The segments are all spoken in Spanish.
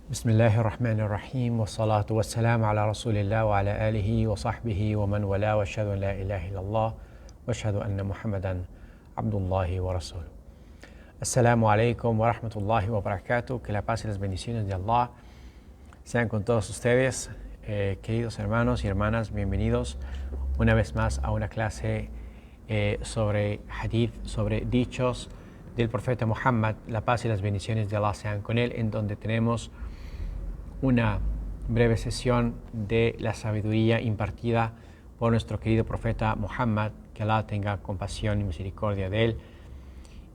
بسم الله الرحمن الرحيم والصلاة والسلام على رسول الله وعلى آله وصحبه ومن والاه وأشهد أن لا إله إلا الله وأشهد أن محمدا عبد الله ورسوله. Assalamu alaikum wa rahmatullahi wa barakatuh. Que la paz y las bendiciones de Allah sean con todos ustedes, queridos hermanos y hermanas. Bienvenidos una vez más a una clase sobre hadith, sobre dichos del profeta Muhammad. La paz y las bendiciones de Allah sean con él, en donde tenemos una breve sesión de la sabiduría impartida por nuestro querido profeta Muhammad, que Allah tenga compasión y misericordia de él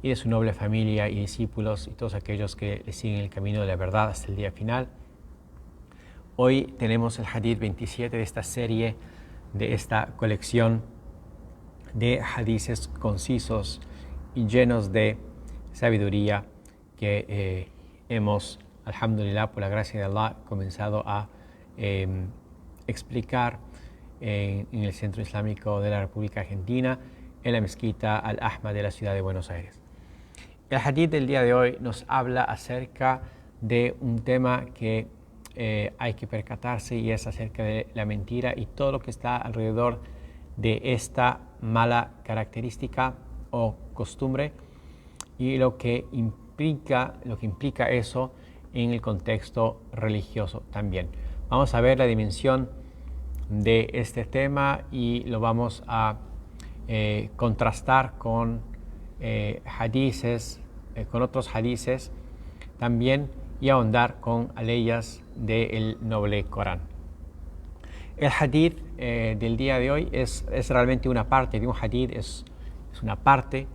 y de su noble familia y discípulos y todos aquellos que le siguen el camino de la verdad hasta el día final. Hoy tenemos el hadith 27 de esta serie, de esta colección de hadices concisos y llenos de sabiduría que hemos, alhamdulillah, por la gracia de Allah, comenzado a explicar en el Centro Islámico de la República Argentina, en la mezquita Al-Ahmad de la ciudad de Buenos Aires. El hadith del día de hoy nos habla acerca de un tema que hay que percatarse, y es acerca de la mentira y todo lo que está alrededor de esta mala característica o costumbre, y lo que implica eso en el contexto religioso también. Vamos a ver la dimensión de este tema y lo vamos a contrastar con con otros hadices también, y ahondar con aleyas del noble Corán. El hadith del día de hoy es realmente una parte de un hadith, es una parte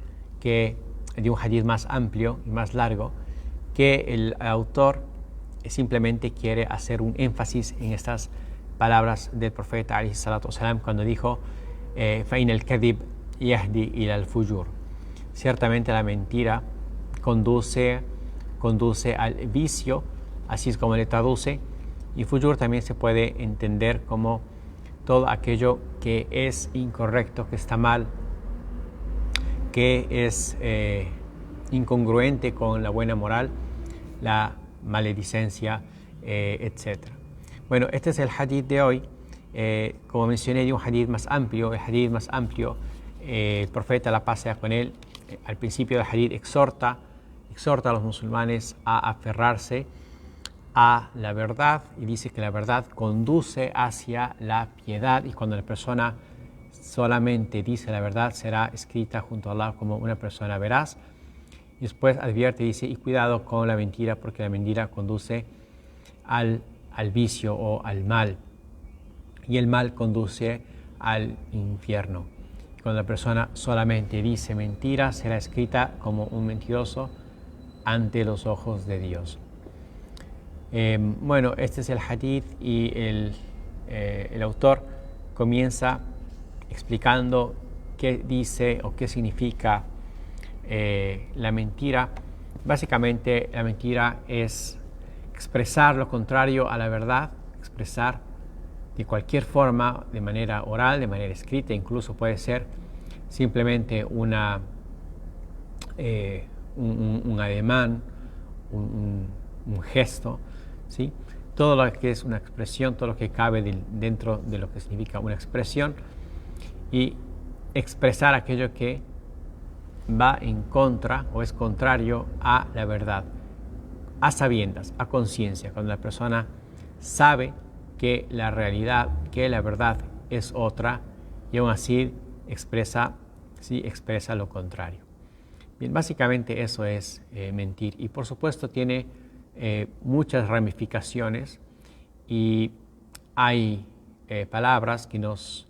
de un hadith más amplio y más largo, que el autor simplemente quiere hacer un énfasis en estas palabras del profeta alayhi salatu wasalam, cuando dijo فَإِنَ الْكَذِبْ يَهْدِي إِلَى الْفُجُورِ. Ciertamente la mentira conduce al vicio, así es como le traduce, y fujur también se puede entender como todo aquello que es incorrecto, que está mal, que es incongruente con la buena moral, la maledicencia, etc. Bueno, este es el hadith de hoy. Como mencioné, de un hadith más amplio. El hadith más amplio, el profeta, la paz sea con él, al principio del hadith exhorta a los musulmanes a aferrarse a la verdad, y dice que la verdad conduce hacia la piedad, y cuando la persona solamente dice la verdad, será escrita junto a Allah como una persona veraz. Y después advierte y dice, y cuidado con la mentira, porque la mentira conduce al vicio o al mal, y el mal conduce al infierno. Y cuando la persona solamente dice mentira, será escrita como un mentiroso ante los ojos de Dios. Bueno, este es el hadith, y el autor comienza explicando qué dice o qué significa la mentira. Básicamente, la mentira es expresar lo contrario a la verdad, expresar de cualquier forma, de manera oral, de manera escrita, incluso puede ser simplemente un ademán, un gesto, ¿sí? Todo lo que es una expresión, todo lo que cabe dentro de lo que significa una expresión, y expresar aquello que va en contra o es contrario a la verdad, a sabiendas, a conciencia, cuando la persona sabe que la realidad, que la verdad es otra, y aún así expresa lo contrario. Bien, básicamente eso es mentir, y por supuesto tiene muchas ramificaciones, y hay palabras que nos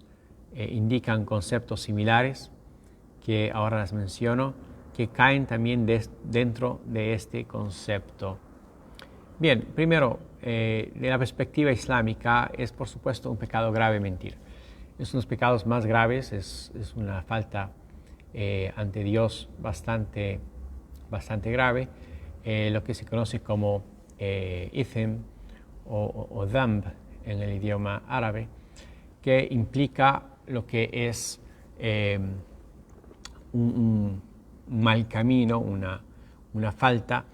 indican conceptos similares, que ahora las menciono, que caen también dentro de este concepto. Bien, primero, de la perspectiva islámica, es por supuesto un pecado grave mentir. Es uno de los pecados más graves, es una falta ante Dios bastante grave, lo que se conoce como ithm o dhanb en el idioma árabe, que implica lo que es un mal camino, una falta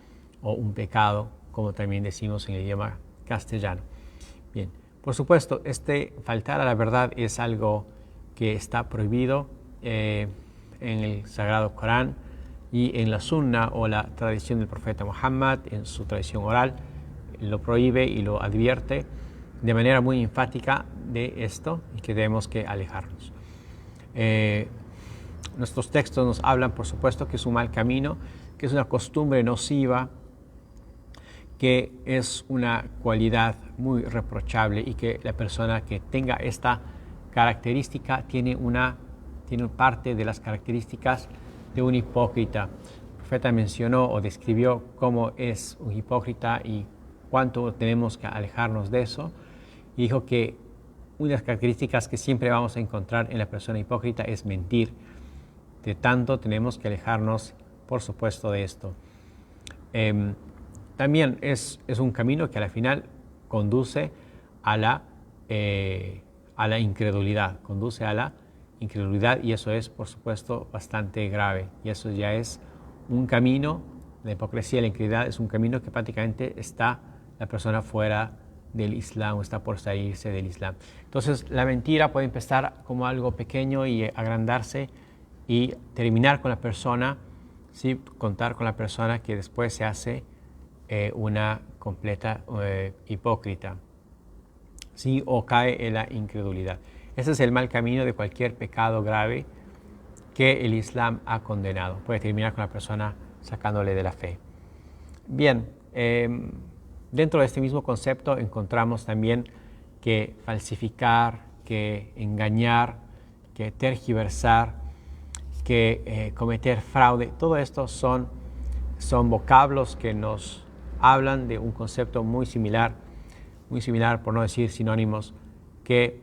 o un pecado como también decimos en el idioma castellano. Bien, por supuesto, faltar a la verdad es algo que está prohibido en el Sagrado Corán y en la Sunna o la tradición del profeta Muhammad, en su tradición oral, lo prohíbe y lo advierte de manera muy enfática de esto y que debemos que alejarnos. Nuestros textos nos hablan, por supuesto, que es un mal camino, que es una costumbre nociva, que es una cualidad muy reprochable y que la persona que tenga esta característica tiene parte de las características de un hipócrita. El profeta mencionó o describió cómo es un hipócrita y cuánto tenemos que alejarnos de eso. Y dijo que una de las características que siempre vamos a encontrar en la persona hipócrita es mentir. De tanto tenemos que alejarnos, por supuesto, de esto. También es un camino que al final conduce a la incredulidad, y eso es, por supuesto, bastante grave. Y eso ya es un camino, la hipocresía y la incredulidad es un camino que prácticamente está la persona fuera del Islam, está por salirse del Islam. Entonces, la mentira puede empezar como algo pequeño y agrandarse y terminar con la persona, ¿sí? Contar con la persona que después se hace una completa hipócrita, ¿sí? O cae en la incredulidad. Ese es el mal camino de cualquier pecado grave que el Islam ha condenado. Puede terminar con la persona sacándole de la fe. Bien, dentro de este mismo concepto encontramos también que falsificar, que engañar, que tergiversar, que cometer fraude, todo esto son vocablos que nos hablan de un concepto muy similar, por no decir sinónimos, que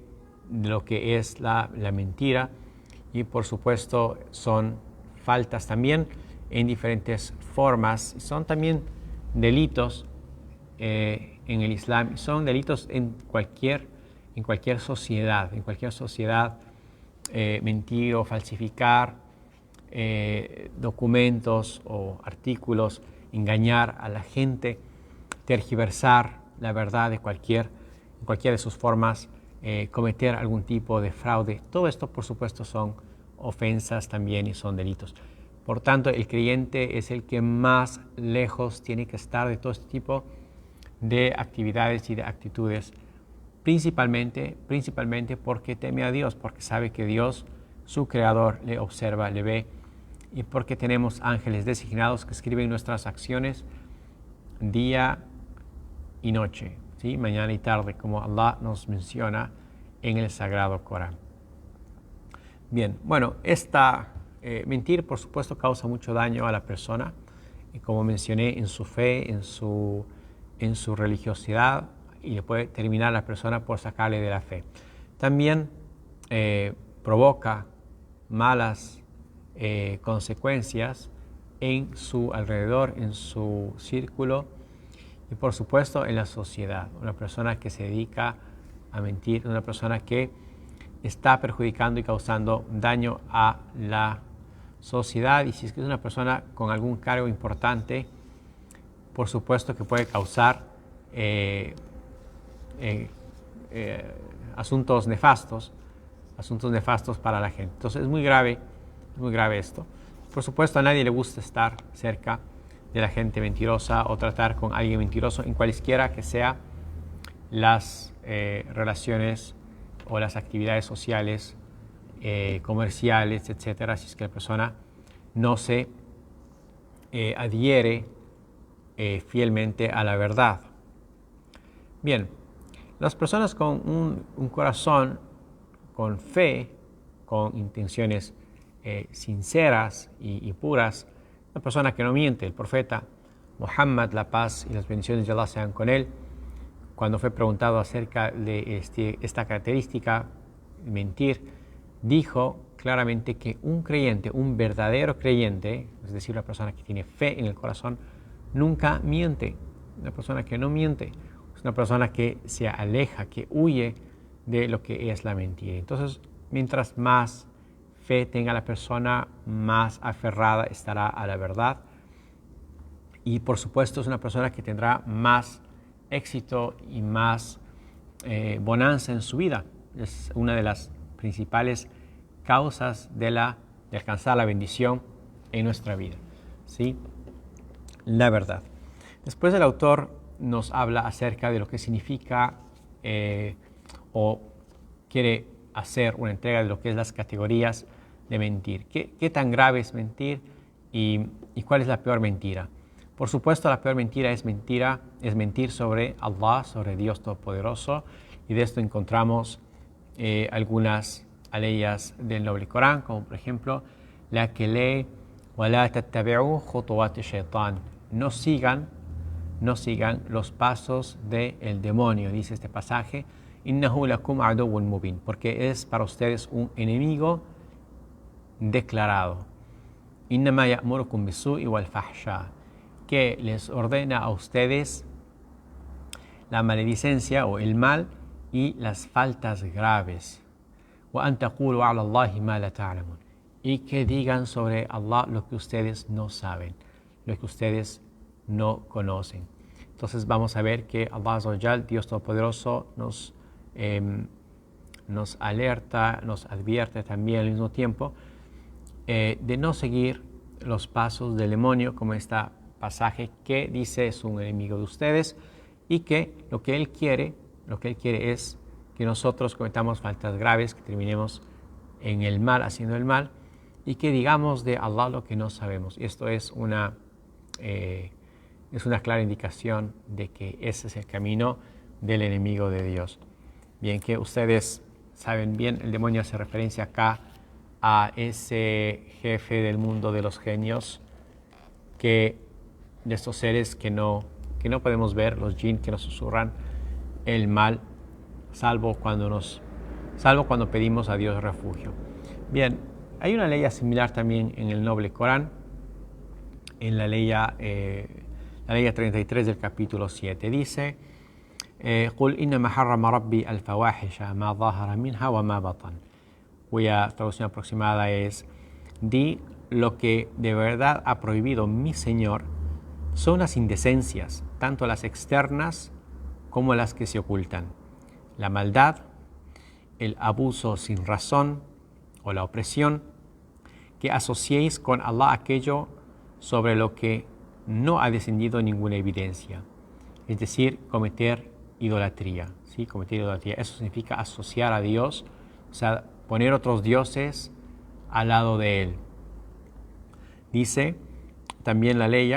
de lo que es la mentira, y por supuesto son faltas también en diferentes formas, son también delitos en el Islam, son delitos en cualquier sociedad, mentir o falsificar documentos o artículos, engañar a la gente, tergiversar la verdad en cualquiera de sus formas, cometer algún tipo de fraude. Todo esto, por supuesto, son ofensas también y son delitos. Por tanto, el creyente es el que más lejos tiene que estar de todo este tipo de actividades y de actitudes, principalmente porque teme a Dios, porque sabe que Dios, su creador, le observa, le ve, y porque tenemos ángeles designados que escriben nuestras acciones día y noche, ¿sí? Mañana y tarde, como Allah nos menciona en el Sagrado Corán. Bien, bueno, mentir, por supuesto, causa mucho daño a la persona, y como mencioné, en su fe, en su religiosidad, y le puede terminar a la persona por sacarle de la fe. También provoca malas consecuencias en su alrededor, en su círculo y por supuesto en la sociedad. Una persona que se dedica a mentir, una persona que está perjudicando y causando daño a la sociedad, y si es que es una persona con algún cargo importante, por supuesto que puede causar asuntos nefastos para la gente. Entonces es muy grave esto. Por supuesto, a nadie le gusta estar cerca de la gente mentirosa o tratar con alguien mentiroso en cualesquiera que sea las relaciones o las actividades sociales, comerciales, etcétera, si es que la persona no se adhiere fielmente a la verdad. Bien, las personas con un corazón, con fe, con intenciones sinceras y puras, una persona que no miente. El profeta Muhammad, la paz y las bendiciones de Allah sean con él, cuando fue preguntado acerca de esta característica, mentir, dijo claramente que un creyente, un verdadero creyente, es decir, una persona que tiene fe en el corazón, nunca miente. Una persona que no miente es una persona que se aleja, que huye de lo que es la mentira. Entonces, mientras más fe tenga la persona, más aferrada estará a la verdad y por supuesto es una persona que tendrá más éxito y más bonanza en su vida. Es una de las principales causas de alcanzar la bendición en nuestra vida, ¿sí? La verdad. Después el autor nos habla acerca de lo que significa o quiere hacer una entrega de lo que es las categorías de mentir. ¿Qué tan grave es mentir y cuál es la peor mentira? Por supuesto, la peor mentira es mentir sobre Allah, sobre Dios Todopoderoso, y de esto encontramos algunas aleyas del Noble Corán, como por ejemplo la que lee وَلَا تَتَّبِعُوا خُطُوَاتِ الشَّيْطَانِ. No sigan los pasos del demonio, dice este pasaje, إِنَّهُ لَكُمْ عَدُوٌ مُبِينٌ, porque es para ustedes un enemigo declarado. إِنَّمَا يَأْمُرُكُمْ بِالسُّوءِ وَالْفَحْشَاءِ, que les ordena a ustedes la maledicencia o el mal y las faltas graves. وَأَن تَقُولُوا عَلَى اللَّهِ مَا لَا تَعْلَمُونَ, y que digan sobre Allah lo que ustedes no saben, lo que ustedes no conocen. Entonces vamos a ver que Allah Azza wa Jal, Dios Todopoderoso, nos alerta, nos advierte también al mismo tiempo de no seguir los pasos del demonio, como este pasaje que dice es un enemigo de ustedes, y que lo que él quiere es que nosotros cometamos faltas graves, que terminemos en el mal, haciendo el mal, y que digamos de Allah lo que no sabemos. Esto es una clara indicación de que ese es el camino del enemigo de Dios. Bien, que ustedes saben bien, el demonio hace referencia acá a ese jefe del mundo de los genios, de estos seres que no podemos ver, los jinn que nos susurran el mal, salvo cuando pedimos a Dios refugio. Bien, hay una ley similar también en el Noble Corán, en la ley 33 del capítulo 7. Dice: قُلْ إِنَّمَا حَرَّمَ رَبِّي الْفَوَاحِشَ مَا ظَهَرَ مِنْهَا وَمَا بَطَنَ, cuya traducción aproximada es: di, lo que de verdad ha prohibido mi Señor son las indecencias, tanto las externas como las que se ocultan, la maldad, el abuso sin razón o la opresión, que asociéis con Allah aquello sobre lo que no ha descendido ninguna evidencia, es decir, cometer idolatría. ¿Sí? Cometer idolatría, eso significa asociar a Dios, o sea, poner otros dioses al lado de Él. Dice también la ley: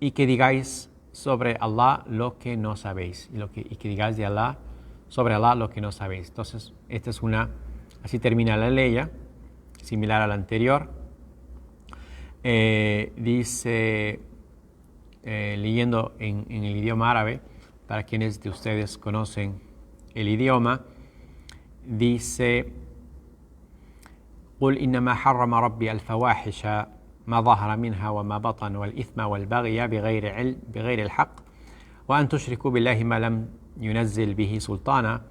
y que digáis sobre Allah lo que no sabéis, y que digáis de Allah, sobre Allah lo que no sabéis. Entonces, así termina la ley, similar a la anterior. Dice, leyendo en el idioma árabe, para quienes de ustedes conocen el idioma, dice: قُلْ إِنَّمَا حَرَّمَ رَبِّي الْفَوَاحِشَ مَا ظَهَرَ مِنْهَا وَمَا بَطَنَ وَالْإِثْمَ وَالْبَغْيَ بِغَيْرِ الْحَقِّ وَأَن تُشْرِكُوا بِاللَّهِ مَا لَمْ يُنَزِّلْ بِهِ سُلْطَانًا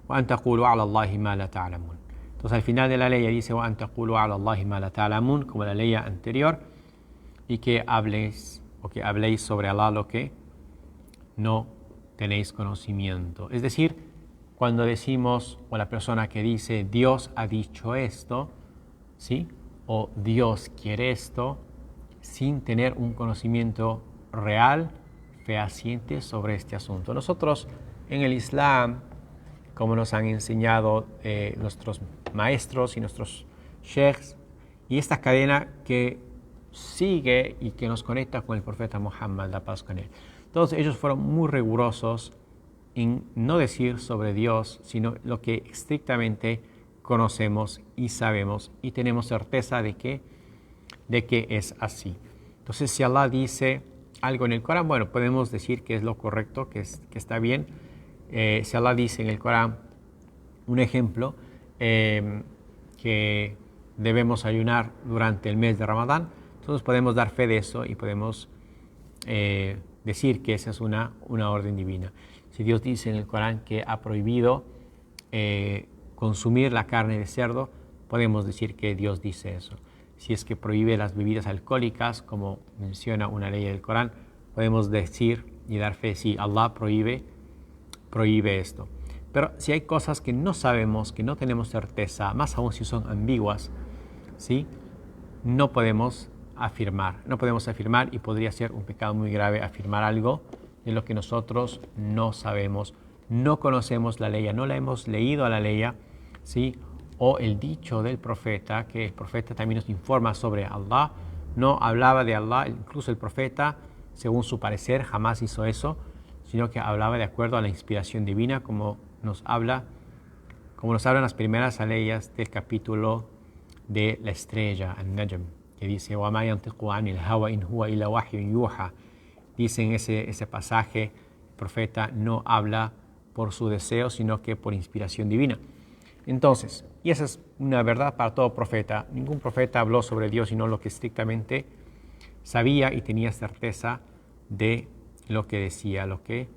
وَأَن تَقُولُوا عَلَى اللَّهِ مَا لَا تَعْلَمُونَ. Entonces al final de la ley dice: وَأَن تَقُولُوا عَلَى اللَّهِ مَا لَا تَعْلَمُونَ, como la ley anterior, y que habléis sobre Allah lo que no tenéis conocimiento. Es decir, cuando decimos, o la persona que dice Dios ha dicho esto, ¿sí?, o Dios quiere esto, sin tener un conocimiento real, fehaciente sobre este asunto. Nosotros en el Islam, como nos han enseñado nuestros maestros y nuestros sheikhs, y esta cadena que sigue y que nos conecta con el profeta Muhammad, la paz con él, todos ellos fueron muy rigurosos en no decir sobre Dios, sino lo que estrictamente conocemos y sabemos y tenemos certeza de que es así. Entonces, si Allah dice algo en el Corán, bueno, podemos decir que es lo correcto, que está bien. Si Allah dice en el Corán, un ejemplo, que debemos ayunar durante el mes de Ramadán, entonces podemos dar fe de eso y podemos decir que esa es una orden divina. Si Dios dice en el Corán que ha prohibido consumir la carne de cerdo, podemos decir que Dios dice eso. si es que prohíbe las bebidas alcohólicas, como menciona una ley del Corán, podemos decir y dar fe, sí, Allah prohíbe esto. Pero si hay cosas que no sabemos, que no tenemos certeza, más aún si son ambiguas, ¿sí? No podemos afirmar y podría ser un pecado muy grave afirmar algo de lo que nosotros no sabemos, no conocemos la ley, no la hemos leído a la ley, ¿sí? O el dicho del profeta, que el profeta también nos informa sobre Allah, no hablaba de Allah, incluso el profeta, según su parecer, jamás hizo eso, sino que hablaba de acuerdo a la inspiración divina, como nos hablan las primeras aleyas del capítulo de la estrella, An-Najm, que dice, وَمَا يَنْطِقُ عَنِ الْهَوَى إِنْ هُوَ إِلَّا وَحْيٌ يُوحَى. Dice en ese pasaje, el profeta no habla por su deseo, sino que por inspiración divina. Entonces, y esa es una verdad para todo profeta, ningún profeta habló sobre Dios, sino lo que estrictamente sabía y tenía certeza de lo que decía, lo que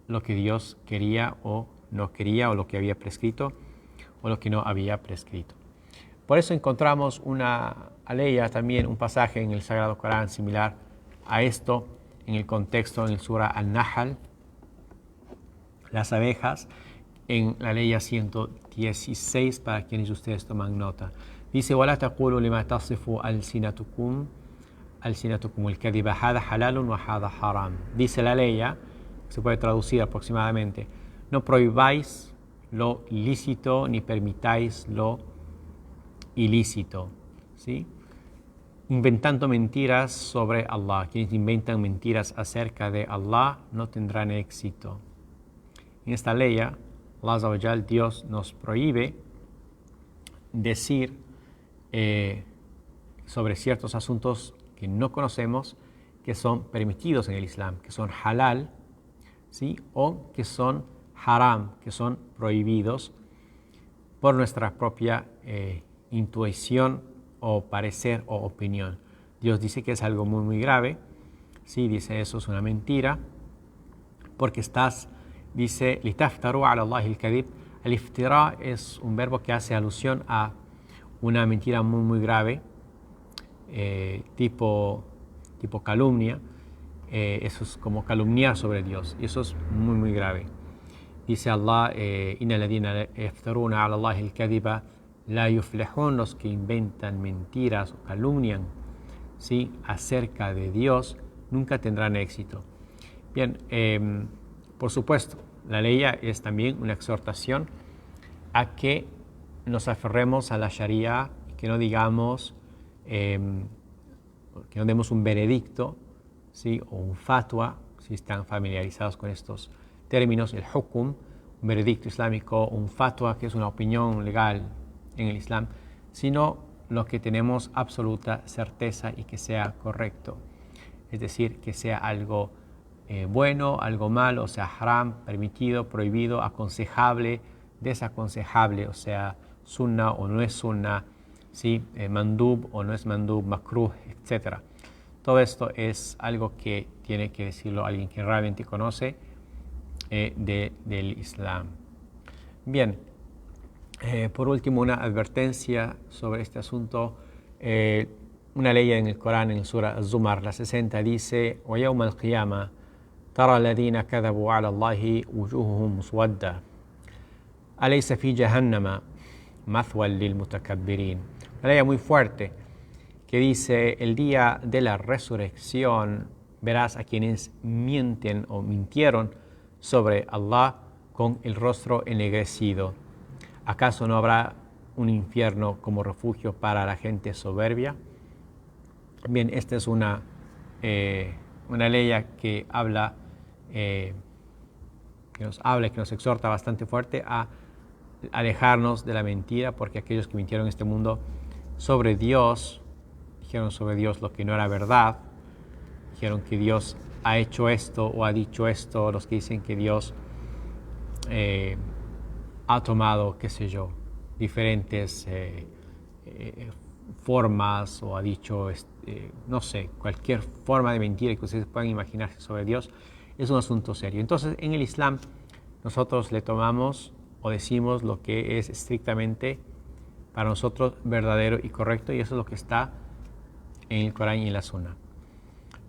Dios quería o no quería, o lo que había prescrito o lo que no había prescrito. Por eso encontramos una aleya, también un pasaje en el Sagrado Corán similar a esto, en el contexto en el Surah Al-Nahl, las abejas, en la aleya 116, para quienes ustedes toman nota. Dice, وَلَا تَقُولُوا لِمَا تَصِفُ أَلْسِنَتُكُمْ الْكَذِبَ هَذَا حَلَالٌ وَهَذَا حَرَامٌ. Dice la aleya, se puede traducir aproximadamente, no prohibáis lo lícito ni permitáis lo ilícito, ¿sí? Inventando mentiras sobre Allah. Quienes inventan mentiras acerca de Allah no tendrán éxito. En esta ley, Allah Azza wa Jal, Dios nos prohíbe decir sobre ciertos asuntos que no conocemos, que son permitidos en el Islam, que son halal, ¿sí? O que son haram, que son prohibidos por nuestra propia intuición o parecer o opinión. Dios dice que es algo muy muy grave, ¿sí? Dice eso es una mentira, porque dice, litaftaru ala Allah al-kadhib. Al-iftira es un verbo que hace alusión a una mentira muy muy grave, tipo calumnia. Eso es como calumniar sobre Dios, y eso es muy muy grave. Dice Allah, inna alladhina yaftaruna ala Allah al-kadhiba la yuflihun, los que inventan mentiras o calumnian, ¿sí?, acerca de Dios, nunca tendrán éxito. Bien, por supuesto, la ley es también una exhortación a que nos aferremos a la Sharia, que no digamos, que no demos un veredicto, ¿sí?, o un fatwa, si están familiarizados con estos términos, el hukum, un veredicto islámico, un fatwa, que es una opinión legal en el Islam, sino lo que tenemos absoluta certeza y que sea correcto, es decir, que sea algo bueno, algo malo, o sea, haram, permitido, prohibido, aconsejable, desaconsejable, o sea, sunna o no es sunna, ¿sí?, mandub o no es mandub, makruh, etc. Todo esto es algo que tiene que decirlo alguien que realmente conoce del Islam. Bien, por último, una advertencia sobre este asunto. Una ley en el Corán, en el Surah Az-Zumar, la 60, dice, وَيَوْمَ الْقِيَامَةِ تَرَى الَّذِينَ كَذَبُوا عَلَى اللَّهِ وُجُوهُهُمْ مُسْوَدَّةٌ أَلَيْسَ فِي جَهَنَّمَ مَثْوًى لِلْمُتَكَبِّرِينَ. Una ley muy fuerte que dice, el día de la resurrección verás a quienes mienten o mintieron sobre Allah con el rostro ennegrecido. ¿Acaso no habrá un infierno como refugio para la gente soberbia? Bien, esta es una ley que habla, que nos exhorta bastante fuerte a alejarnos de la mentira, porque aquellos que mintieron en este mundo sobre Dios, dijeron sobre Dios lo que no era verdad, dijeron que Dios ha hecho esto o ha dicho esto, los que dicen que Dios ha tomado, qué sé yo, diferentes formas, o ha dicho, no sé, cualquier forma de mentira que ustedes puedan imaginarse sobre Dios, es un asunto serio. Entonces, en el Islam, nosotros le tomamos o decimos lo que es estrictamente para nosotros verdadero y correcto, y eso es lo que está en el Corán y en la Sunna.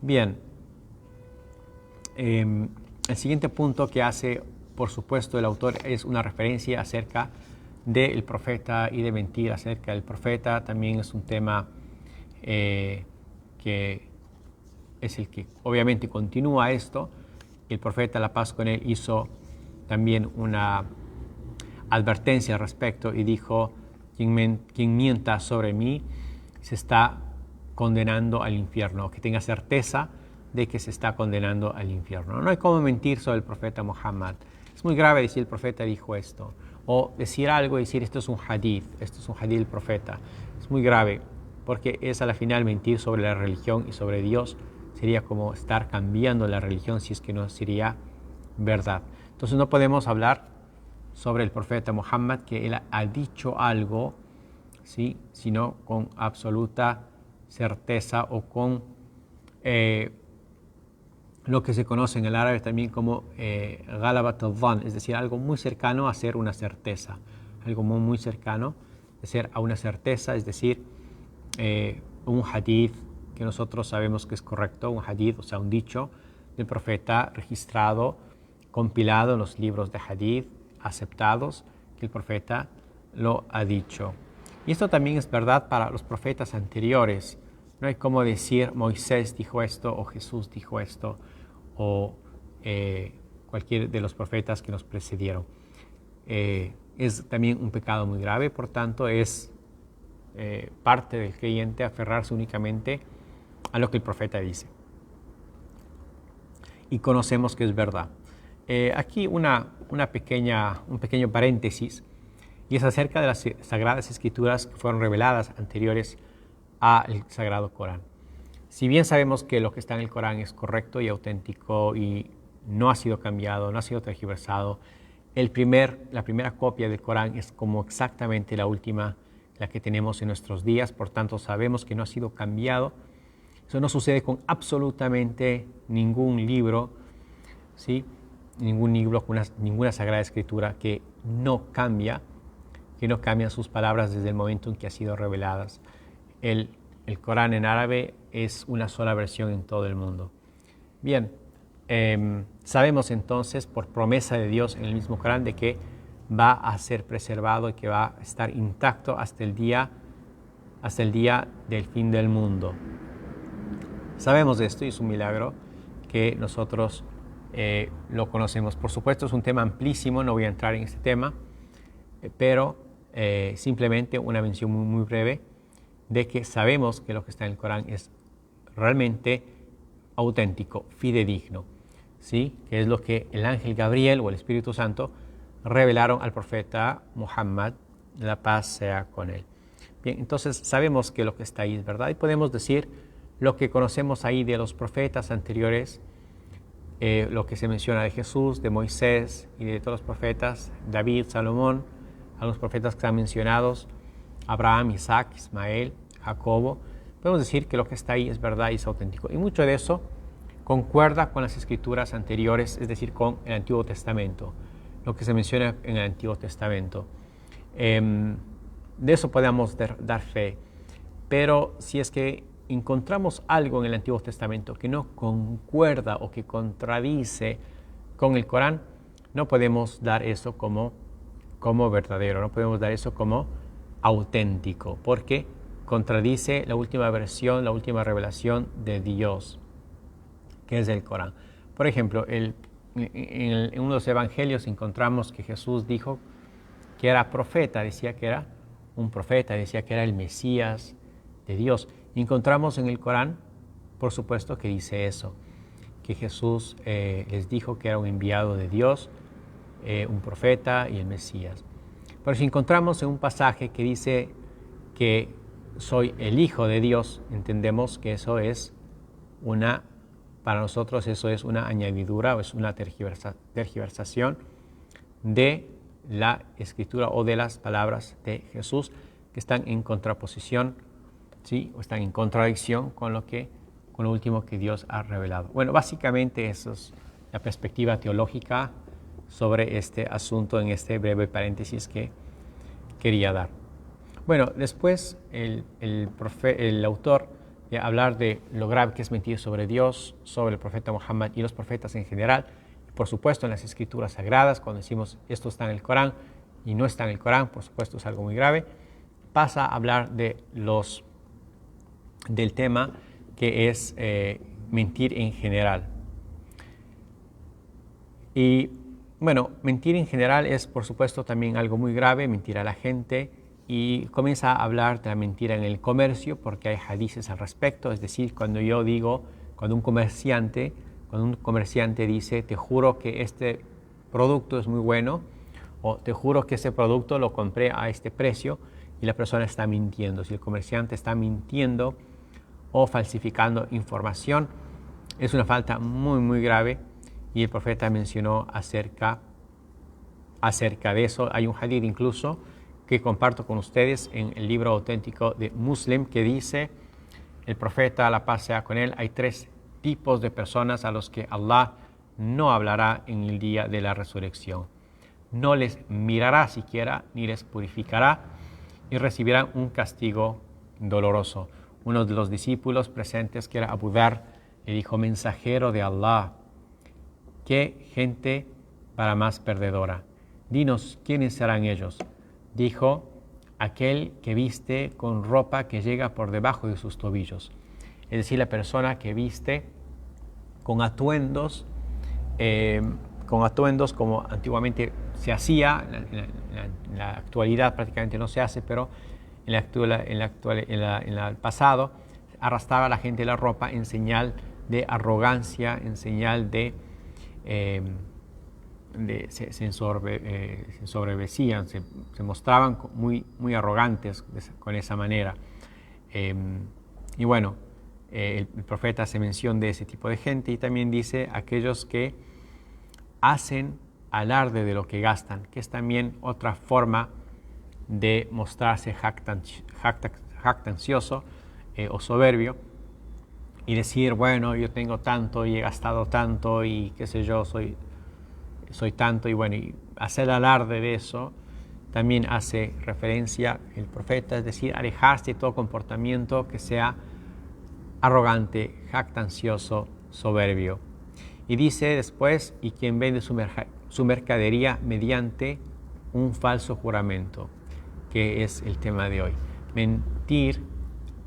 Bien, el siguiente punto que hace, por supuesto, el autor es una referencia acerca del profeta y de mentir acerca del profeta. También es un tema que es el que obviamente continúa esto. El profeta, la paz con él, hizo también una advertencia al respecto y dijo: quien mienta sobre mí se está condenando al infierno, que tenga certeza de que se está condenando al infierno. No hay cómo mentir sobre el profeta Muhammad. Es muy grave decir el profeta dijo esto, o decir algo y decir esto es un hadith del profeta. Es muy grave, porque es a la final mentir sobre la religión y sobre Dios. Sería como estar cambiando la religión si es que no sería verdad. Entonces no podemos hablar sobre el profeta Muhammad que él ha dicho algo, ¿sí?, sino con absoluta certeza o con lo que se conoce en el árabe también como ghalabat al-dhann, es decir, algo muy cercano a ser una certeza, algo muy cercano a ser a una certeza, es decir, un hadith que nosotros sabemos que es correcto, un hadith, o sea, un dicho del profeta registrado, compilado en los libros de hadith, aceptados, que el profeta lo ha dicho. Y esto también es verdad para los profetas anteriores. No hay como decir Moisés dijo esto o Jesús dijo esto o cualquier de los profetas que nos precedieron. Es también un pecado muy grave, por tanto es parte del creyente aferrarse únicamente a lo que el profeta dice. Y conocemos que es verdad. Aquí un pequeño paréntesis, y es acerca de las Sagradas Escrituras que fueron reveladas anteriores al Sagrado Corán. Si bien sabemos que lo que está en el Corán es correcto y auténtico y no ha sido cambiado, no ha sido tergiversado, la primera copia del Corán es como exactamente la última, la que tenemos en nuestros días, por tanto sabemos que no ha sido cambiado. Eso no sucede con absolutamente ningún libro, ¿sí?, ningún libro, ninguna Sagrada Escritura que no cambian sus palabras desde el momento en que han sido reveladas. El Corán en árabe es una sola versión en todo el mundo. Bien, sabemos entonces por promesa de Dios en el mismo Corán de que va a ser preservado y que va a estar intacto hasta el día del fin del mundo. Sabemos de esto y es un milagro que nosotros lo conocemos. Por supuesto es un tema amplísimo, no voy a entrar en este tema, pero simplemente una mención muy breve de que sabemos que lo que está en el Corán es realmente auténtico, fidedigno, ¿sí?, que es lo que el ángel Gabriel o el Espíritu Santo revelaron al profeta Muhammad, la paz sea con él. Bien, entonces sabemos que lo que está ahí es verdad y podemos decir lo que conocemos ahí de los profetas anteriores, lo que se menciona de Jesús, de Moisés y de todos los profetas, David, Salomón, a los profetas que están mencionados, Abraham, Isaac, Ismael, Jacobo. Podemos decir que lo que está ahí es verdad y es auténtico. Y mucho de eso concuerda con las escrituras anteriores, es decir, con el Antiguo Testamento, lo que se menciona en el Antiguo Testamento. De eso podemos dar fe. Pero si es que encontramos algo en el Antiguo Testamento que no concuerda o que contradice con el Corán, no podemos dar eso como verdadero, no podemos dar eso como auténtico, porque contradice la última versión, la última revelación de Dios, que es el Corán. Por ejemplo, en uno de los evangelios encontramos que Jesús dijo que era profeta, decía que era un profeta, decía que era el Mesías de Dios. Y encontramos en el Corán, por supuesto, que dice eso, que Jesús les dijo que era un enviado de Dios, un profeta y el Mesías. Pero si encontramos en un pasaje que dice que soy el Hijo de Dios, entendemos que eso es para nosotros eso es una añadidura o es una tergiversación de la Escritura o de las palabras de Jesús, que están en contraposición, ¿sí?, o están en contradicción con lo último que Dios ha revelado. Bueno, básicamente eso es la perspectiva teológica sobre este asunto en este breve paréntesis que quería dar. Bueno, después el autor de hablar de lo grave que es mentir sobre Dios, sobre el profeta Muhammad y los profetas en general, por supuesto en las escrituras sagradas, cuando decimos esto está en el Corán y no está en el Corán, por supuesto es algo muy grave, pasa a hablar del tema que es mentir en general. Y bueno, mentir en general es por supuesto también algo muy grave, mentir a la gente, y comienza a hablar de la mentira en el comercio porque hay hadices al respecto, es decir, cuando un comerciante dice te juro que este producto es muy bueno o te juro que ese producto lo compré a este precio y la persona está mintiendo. Si el comerciante está mintiendo o falsificando información, es una falta muy muy grave y el profeta mencionó acerca de eso. Hay un hadith incluso que comparto con ustedes en el libro auténtico de Muslim que dice, el profeta, la paz sea con él, hay 3 tipos de personas a los que Allah no hablará en el día de la resurrección. No les mirará siquiera ni les purificará y recibirán un castigo doloroso. Uno de los discípulos presentes, que era Abu Dharr, le dijo, mensajero de Allah, qué gente para más perdedora. Dinos, ¿quiénes serán ellos? Dijo, aquel que viste con ropa que llega por debajo de sus tobillos. Es decir, la persona que viste con atuendos como antiguamente se hacía, en la actualidad prácticamente no se hace, pero en el pasado arrastraba a la gente la ropa en señal de arrogancia, en señal se ensoberbecían, se mostraban muy, muy arrogantes con esa manera. Y bueno, el profeta hace mención de ese tipo de gente y también dice aquellos que hacen alarde de lo que gastan, que es también otra forma de mostrarse jactancioso o soberbio y decir, bueno, yo tengo tanto y he gastado tanto y qué sé yo, soy tanto, y bueno, y hacer alarde de eso también hace referencia el profeta, es decir, alejarse de todo comportamiento que sea arrogante, jactancioso, soberbio. Y dice después, y quien vende su mercadería mediante un falso juramento, que es el tema de hoy. Mentir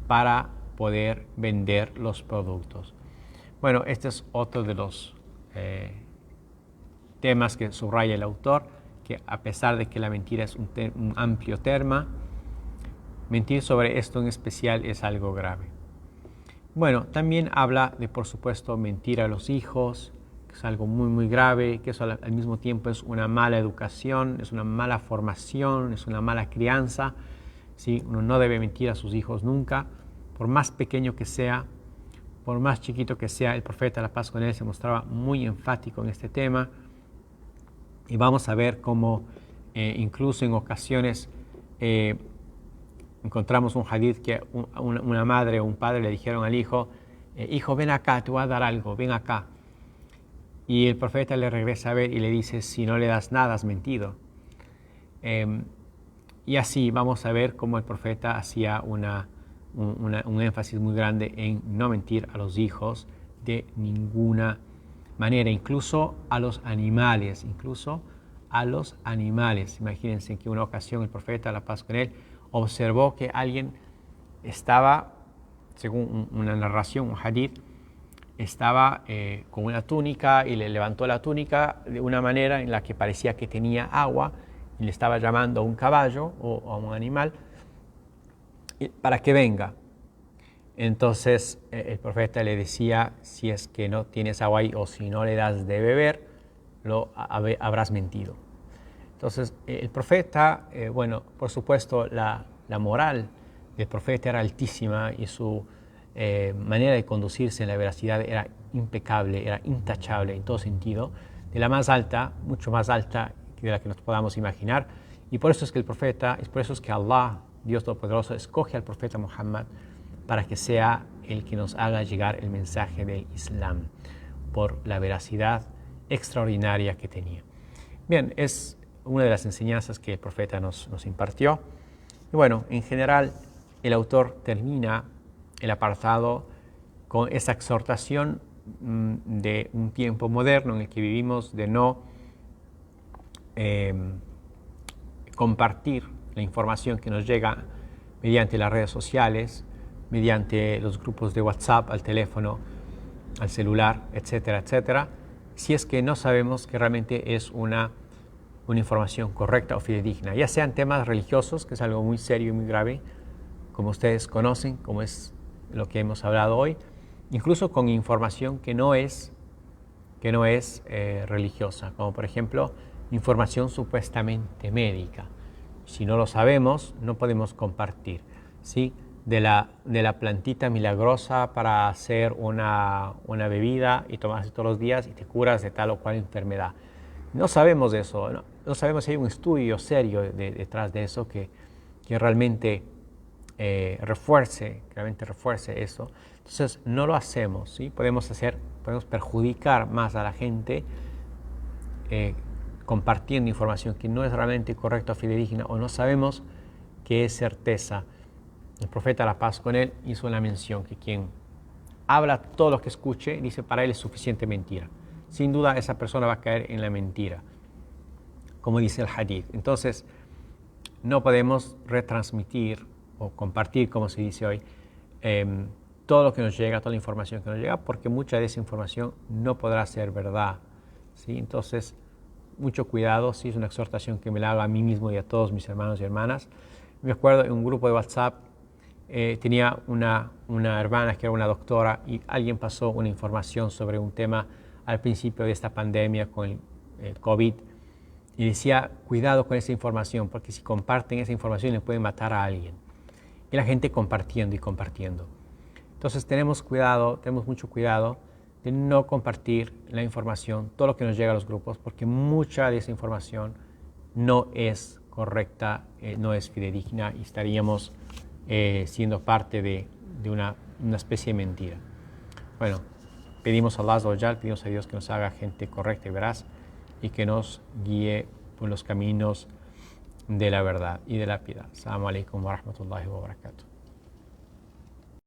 para poder vender los productos. Bueno, este es otro de los temas que subraya el autor, que a pesar de que la mentira es un amplio tema, mentir sobre esto en especial es algo grave. Bueno, también habla de, por supuesto, mentir a los hijos, que es algo muy, muy grave, que eso al mismo tiempo es una mala educación, es una mala formación, es una mala crianza. ¿Sí? Uno no debe mentir a sus hijos nunca, por más pequeño que sea, por más chiquito que sea. El profeta, la paz con él, se mostraba muy enfático en este tema. Y vamos a ver cómo incluso en ocasiones encontramos un hadith que una madre o un padre le dijeron al hijo, hijo, ven acá, te voy a dar algo, ven acá. Y el profeta le regresa a ver y le dice, si no le das nada, has mentido. Y así vamos a ver cómo el profeta hacía un énfasis muy grande en no mentir a los hijos de ninguna manera, incluso a los animales. Imagínense que una ocasión el profeta, la paz con él, observó que alguien estaba, según una narración, un hadith, estaba con una túnica y le levantó la túnica de una manera en la que parecía que tenía agua y le estaba llamando a un caballo o a un animal para que venga. Entonces el profeta le decía, si es que no tienes agua ahí o si no le das de beber, habrás mentido. Entonces el profeta, bueno, por supuesto la moral del profeta era altísima y su manera de conducirse en la veracidad era impecable, era intachable en todo sentido, de la más alta, mucho más alta de la que nos podamos imaginar. Y por eso es que Allah, Dios Todopoderoso, escoge al profeta Muhammad para que sea el que nos haga llegar el mensaje del Islam, por la veracidad extraordinaria que tenía. Bien, es una de las enseñanzas que el profeta nos impartió. Y bueno, en general, el autor termina el apartado con esa exhortación de un tiempo moderno en el que vivimos, de no compartir la información que nos llega mediante las redes sociales, mediante los grupos de WhatsApp, al teléfono, al celular, etcétera, etcétera, si es que no sabemos que realmente es una información correcta o fidedigna, ya sean temas religiosos, que es algo muy serio y muy grave, como ustedes conocen, como es lo que hemos hablado hoy, incluso con información que no es religiosa, como por ejemplo información supuestamente médica. Si no lo sabemos, no podemos compartir, ¿sí? De la plantita milagrosa para hacer una bebida y tomarse todos los días y te curas de tal o cual enfermedad. No sabemos de eso, no sabemos si hay un estudio serio detrás de eso que realmente refuerce eso. Entonces no lo hacemos, ¿sí? Podemos perjudicar más a la gente compartiendo información que no es realmente correcta o fidedigna, o no sabemos qué es certeza. El profeta, la paz con él, hizo una mención que quien habla todo lo que escuche, dice, para él es suficiente mentira. Sin duda esa persona va a caer en la mentira, como dice el hadith. Entonces no podemos retransmitir o compartir, como se dice hoy, todo lo que nos llega, toda la información que nos llega, porque mucha de esa información no podrá ser verdad, ¿sí? Entonces, mucho cuidado, sí, es una exhortación que me la hago a mí mismo y a todos mis hermanos y hermanas. Me acuerdo en un grupo de WhatsApp, tenía una hermana que era una doctora y alguien pasó una información sobre un tema al principio de esta pandemia con el COVID y decía, cuidado con esa información, porque si comparten esa información le pueden matar a alguien. Y la gente compartiendo y compartiendo. Entonces tenemos mucho cuidado de no compartir la información, todo lo que nos llega a los grupos, porque mucha de esa información no es correcta, no es fidedigna y estaríamos siendo parte de una especie de mentira. Bueno, pedimos a Allah Azza wa Jal, pedimos a Dios que nos haga gente correcta y veraz y que nos guíe por los caminos de la verdad y de la piedad. Assalamu alaikum wa rahmatullahi wa barakatuh.